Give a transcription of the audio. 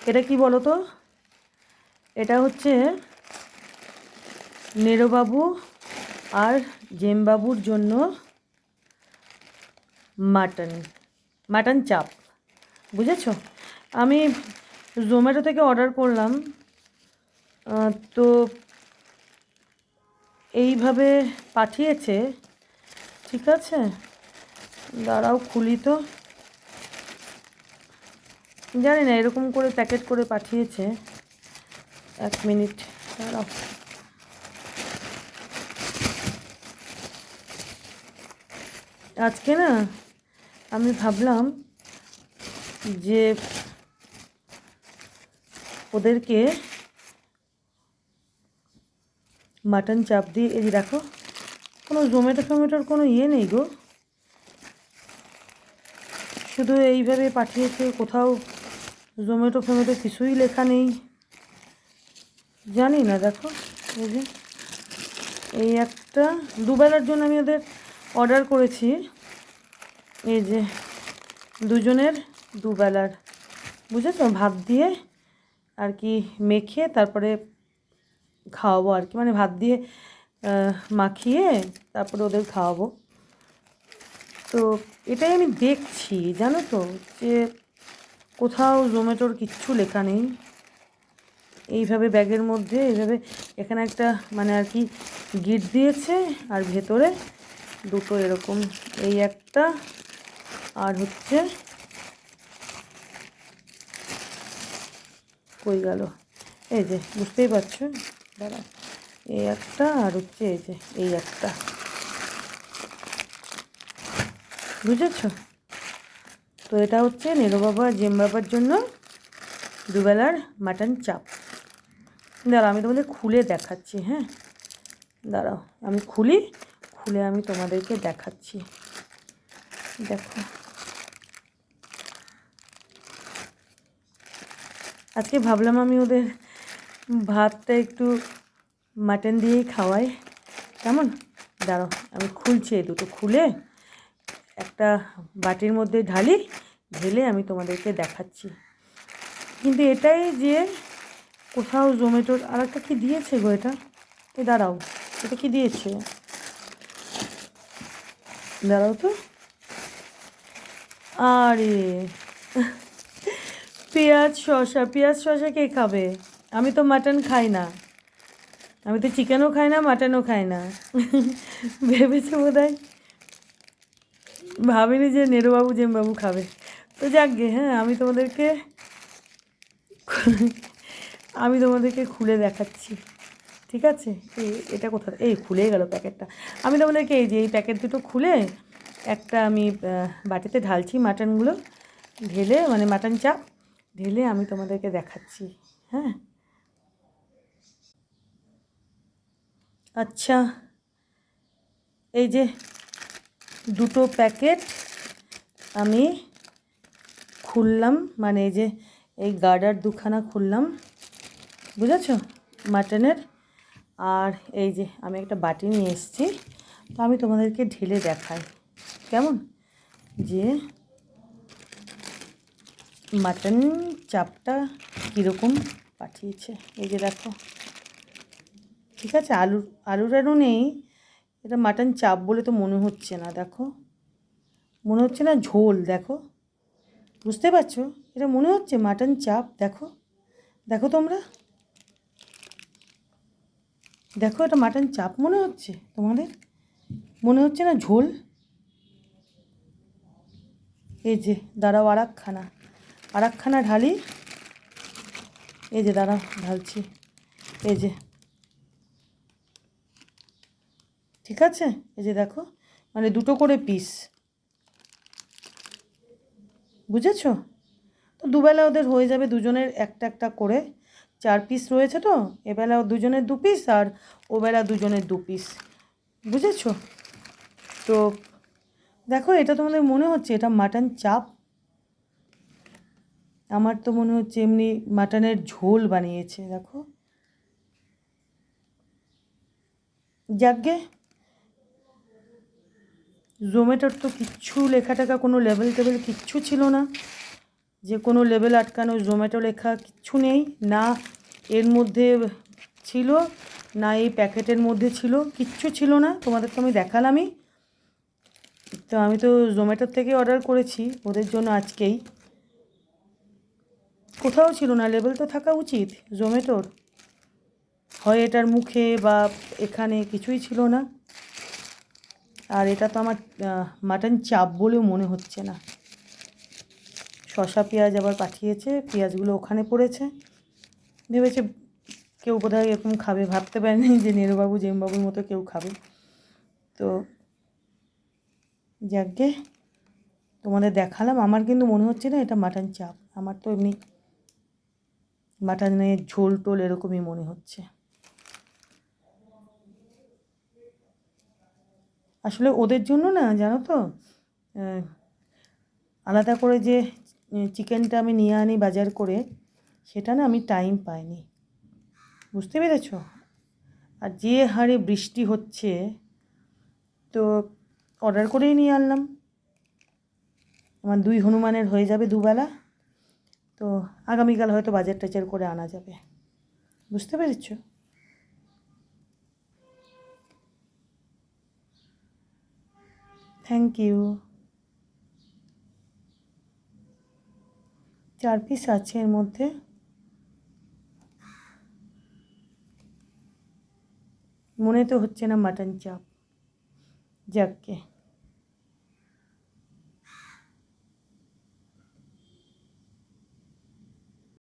এটা কি বলো তো? এটা হচ্ছে নেরোবাবু আর জেমবাবুর জন্য মাটন চাপ, বুঝেছো? আমি জোম্যাটো থেকে অর্ডার করলাম, তো এইভাবে পাঠিয়েছে। ঠিক আছে, দাঁড়াও খুলি তো। জানি না, এরকম করে প্যাকেট করে পাঠিয়েছে। 1 মিনিট দাঁড়াও। আজকে না আমি ভাবলাম যে ওদেরকে মাটন চাপ দিয়ে, এই যে দেখো, কোনো জোম্যাটোর কোনো ইয়ে নেই গো, শুধু এইভাবে পাঠিয়েছে। কোথাও জোম্যাটো কিছুই লেখা নেই। জানি না, দেখো এই যে এই একটা দুবেলার জন্য আমি ওদের অর্ডার করেছি। এই যে দুজনের দুবেলার, বুঝেছো? ভাত দিয়ে আর কি মেখে তারপরে খাওয়াবো আর কি, মানে ভাত দিয়ে মাখিয়ে তারপরে ওদের খাওয়াবো। তো এটাই আমি দেখছি, জানো তো, যে কোথাও জোম্যাটোর কিচ্ছু লেখা নেই। এইভাবে ব্যাগের মধ্যে এইভাবে এখানে একটা মানে আর কি গিট দিয়েছে, আর ভেতরে দুটো এরকম, এই একটা আর হচ্ছে কই গেল, এই যে বুঝতেই পারছো, দাঁড়া, এই একটা আর হচ্ছে এই যে এই একটা, বুঝেছো? তো এটা হচ্ছে নেরোবাবু আর জেমবাবার জন্য দুবেলার মাটন চাপ। দাঁড়াও আমি তোমাদের খুলে দেখাচ্ছি। হ্যাঁ দাঁড়াও, আমি খুলে আমি তোমাদেরকে দেখাচ্ছি। দেখো, আজকে ভাবলাম আমি ওদের ভাতটা একটু মাটন দিয়েই খাওয়াই, কেমন? দাঁড়াও আমি খুলছি, এই দুটো খুলে একটা বাটির মধ্যে ঢেলে আমি তোমাদেরকে দেখাচ্ছি। কিন্তু এটাই যে কোথাও জোম্যাটোর আর একটা কী দিয়েছে গো, এটা দাঁড়াও, এটা কি দিয়েছে? দাঁড়াও তো, আরে পেঁয়াজ শসা কে খাবে? আমি তো মাটন খাই না, আমি তো চিকেনও খাই না, মাটনও খাই না। ভেবেছে বোধহয়, ভাবিনি যে নেরোবাবু জেমবাবু খাবে। তো যাক গে, হ্যাঁ আমি তোমাদেরকে খুলে দেখাচ্ছি। ঠিক আছে, এটা কোথায়, এই খুলে গেল প্যাকেটটা। আমি তোমাদেরকে এই যে এই প্যাকেট দুটো খুলে একটা আমি বাটিতে ঢালছি, মাটনগুলো ঢেলে, মানে মাটন চাপ ঢেলে আমি তোমাদেরকে দেখাচ্ছি। হ্যাঁ আচ্ছা, এই যে দুটো প্যাকেট আমি খুললাম, মানে এই যে এই গার্ডার দুখানা খুললাম, বুঝেছো, মাটনের। আর এই যে আমি একটা বাটি নিয়ে এসেছি, তো আমি তোমাদেরকে ঢেলে দেখাই কেমন, যে মাটন চাপটা কীরকম পাঠিয়েছে। এই যে দেখো, ঠিক আছে, আলু নেই, এটা মাটন চাপ বলে তো মনে হচ্ছে না। দেখো, মনে হচ্ছে না ঝোল, দেখো, বুঝতে পারছো? এটা মনে হচ্ছে মাটন চাপ। দেখো, দেখো তোমরা, দেখো, এটা মাটন চাপ মনে হচ্ছে তোমাদের, মনে হচ্ছে না ঝোল? এই যে দাঁড়াও, আরেকখানা ঢালি, এই যে দাঁড়াও ঢালছি, এই যে, ঠিক আছে, এই যে দেখো, মানে দুটো করে পিস, বুঝেছো? তো দুবেলা ওদের হয়ে যাবে, দুজনের একটা একটা করে 4 পিস রয়েছে, তো এবেলা দুজনের 2 পিস আর ওবেলা দুজনের 2 পিস, বুঝেছো? তো দেখো, এটা তোমাদের মনে হচ্ছে এটা মাটন চাপ? আমার তো মনে হচ্ছে এমনি মাটনের ঝোল বানিয়েছে। দেখো, যাকগে, জোম্যাটোর তো কিচ্ছু লেখা টাকা কোনো লেবেল টেবেল কিচ্ছু ছিল না, যে কোনো লেবেল আটকানো জোম্যাটো লেখা কিচ্ছু নেই, না এর মধ্যে ছিল না এই প্যাকেটের মধ্যে ছিল, কিচ্ছু ছিল না। তোমাদের তো আমি দেখালামই। তো আমি তো জোম্যাটোর থেকে অর্ডার করেছি ওদের জন্য আজকেই। কোথাও ছিল না, লেবেল তো থাকা উচিত জোম্যাটোর, হয় এটার মুখে বা এখানে, কিছুই ছিল না। আর এটা তো আমার মাটন চাপ বলেও মনে হচ্ছে না। শসা পেঁয়াজ আবার পাঠিয়েছে, পেঁয়াজগুলো ওখানে পড়েছে। ভেবেছে কেউ বোধহয় এরকম খাবে, ভাবতে পারেনি যে নেরুবাবু জেমবাবুর মতো কেউ খাবে। তো যাকগে তোমাদের দেখালাম। আমার কিন্তু মনে হচ্ছে না এটা মাটন চাপ, আমার তো এমনি মাটনের ঝোল টোল এরকমই মনে হচ্ছে। আসলে ওদের জন্য না, জানো তো, আলাদা করে যে চিকেনটা আমি নিয়ে আনি বাজার করে, সেটা না আমি টাইম পাইনি, বুঝতে পেরেছ? আর যে হারে বৃষ্টি হচ্ছে, তো অর্ডার করেই নিয়ে আনলাম। আমার 2 হনুমানের হয়ে যাবে দুবেলা। তো আগামীকাল হয়তো বাজার টাজার করে আনা যাবে, বুঝতে পেরেছ? Thank you. 4 পিস আছে এর মধ্যে। মনে তো হচ্ছে না মাটন চাপ। যাকগে।